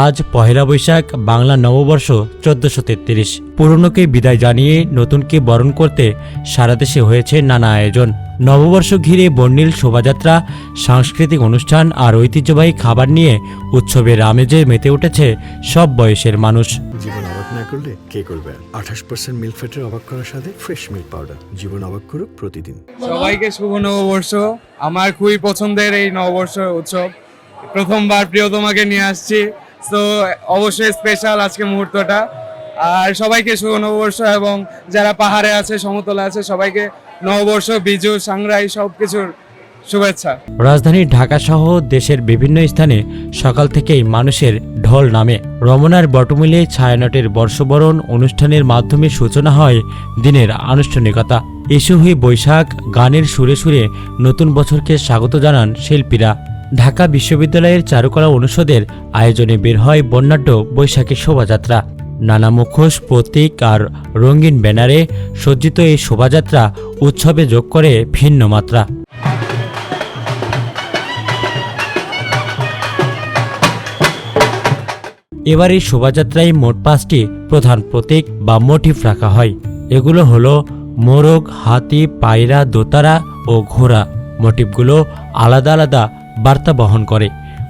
আজ পহেলা বৈশাখ, বাংলা নববর্ষ ১৪৩৩। পুরনোকে বিদায় জানিয়ে নতুনকে বরণ করতে সারা দেশে হয়েছে নানা আয়োজন। নববর্ষ ঘিরে বর্ণিল শোভাযাত্রা, সাংস্কৃতিক অনুষ্ঠান আর ঐতিহ্যবাহী খাবার নিয়ে উৎসবের আমেজে মেতে উঠেছে সব বয়সের মানুষ। জীবন অবাক না করলে কে করবে? 28% মিল্ক ফ্যাটের অবাক করার সাথে ফ্রেশ মিল্ক পাউডার। জীবন অবাক করুক প্রতিদিন। সবাইকে শুভ নববর্ষ। আমার খুবই পছন্দের এই নববর্ষ উৎসব, প্রথমবার প্রিয়তমাকে নিয়ে আসছি, তো অবশ্যই স্পেশাল আজকে মুহূর্তটা। আর সবাইকে শুভ নববর্ষ, এবং যারা পাহাড়ে আছে, সমতলে আছে, সবাইকে নববর্ষ, বিজু, সাংরাই সব কিছুর শুভেচ্ছা। রাজধানী ঢাকা সহ দেশের বিভিন্ন স্থানে সকাল থেকেই মানুষের ঢল নামে। রমনার বটমূলে ছায়ানটের বর্ষবরণ অনুষ্ঠানের মাধ্যমে সূচনা হয় দিনের আনুষ্ঠানিকতা। ইস্যু হয়ে বৈশাখ গানের সুরে সুরে নতুন বছরকে স্বাগত জানান শিল্পীরা। ঢাকা বিশ্ববিদ্যালয়ের চারুকলা অনুষদের আয়োজনে বের হয় বর্ণাঢ্য বৈশাখী শোভাযাত্রা। নানা মুখোশ, প্রতীক আর রঙিন ব্যানারে সজ্জিত এই শোভাযাত্রা উৎসবে যোগ করে ভিন্ন মাত্রা। এবার এই শোভাযাত্রায় মোট 5টি প্রধান প্রতীক বা মোটিভ রাখা হয়। এগুলো হলো মোরগ, হাতি, পায়রা, দোতারা ও ঘোড়া। মোটিভগুলো আলাদা আলাদা বার্তা বহন করে।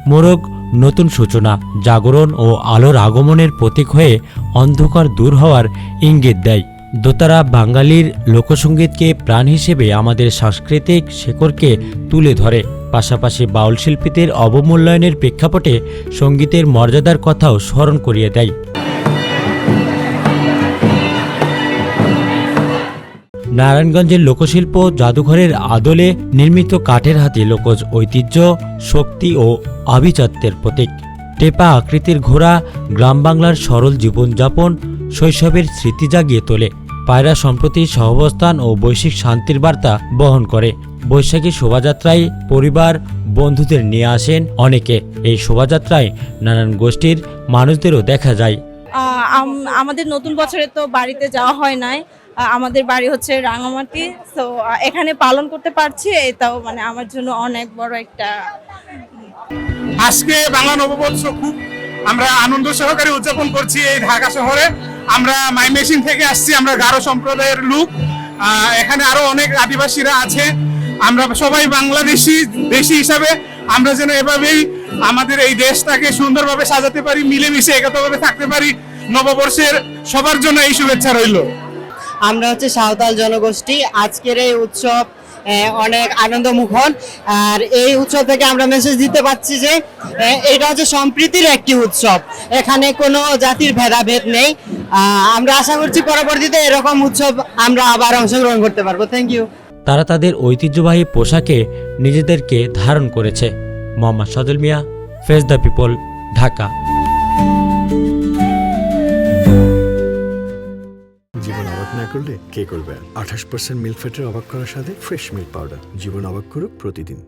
মোরগ নতুন সূচনা, জাগরণ ও আলোর আগমনের প্রতীক হয়ে অন্ধকার দূর হওয়ার ইঙ্গিত দেয়। দোতারা বাঙালির লোকসঙ্গীতকে প্রাণ হিসেবে আমাদের সাংস্কৃতিক শেকড়কে তুলে ধরে। পাশাপাশি বাউল শিল্পীদের অবমূল্যায়নের প্রেক্ষাপটে সঙ্গীতের মর্যাদার কথাও স্মরণ করিয়ে দেয়। নারায়ণগঞ্জের লোকশিল্প জাদুঘরের আদলে নির্মিত কাঠের হাতি লোকজ ঐতিহ্য, শক্তি ও আভিজাত্যের প্রতীক। টেপা আকৃতির ঘোড়া গ্রাম বাংলার সরল জীবনযাপন, শৈশবের স্মৃতি জাগিয়ে তোলে। পায়রা সম্প্রতি সহাবস্থান ও বৈশ্বিক শান্তির বার্তা বহন করে। বৈশাখী শোভাযাত্রায় পরিবার বন্ধুদের নিয়ে আসেন অনেকে। এই শোভাযাত্রায় নানান গোষ্ঠীর মানুষদেরও দেখা যায়। আমাদের নতুন বছরে তো বাড়িতে যাওয়া হয় নাই। আমাদের বাড়ি হচ্ছে রাঙামাটি, তো এখানে পালন করতে পারছি, এটাও মানে আমার জন্য অনেক বড় একটা। আজকে বাংলা নববর্ষ খুব আমরা আনন্দ সহকারে উদযাপন করছি এই ঢাকা শহরে। আমরা মাইমেসিং থেকে আসছি, আমরা গারো সম্প্রদায়ের লোক। এখানে আরো অনেক আদিবাসীরা আছে। আমরা সবাই বাংলাদেশি, দেশি হিসাবে আমরা যেন এভাবেই আমাদের এই দেশটাকে সুন্দরভাবে সাজাতে পারি, মিলেমিশে একতাভাবে থাকতে পারি। নববর্ষের সবার জন্য এই শুভেচ্ছা রইল। আমরা হচ্ছে সাঁওতাল জনগোষ্ঠী। আজকের এই উৎসব অনেক আনন্দমুখর, আর এই উৎসব থেকে আমরা মেসেজ দিতে পারছি যে এটা হচ্ছে সম্প্রীতির একটি উৎসব। এখানে কোনো জাতির ভেদাভেদ নেই। আমরা আশা করছি পরবর্তীতে এরকম উৎসব আমরা আবার অংশগ্রহণ করতে পারবো। Thank you. তারা তাদের ঐতিহ্যবাহী পোশাকে নিজেদেরকে ধারণ করেছে। Mohammad Sajal Mia, face the people, Dhaka. জীবন অবাক না করলে কে করবে? 28% মিল্ক ফ্যাটের অবাক করার সাথে ফ্রেশ মিল্ক পাউডার। জীবন অবাক করুক প্রতিদিন।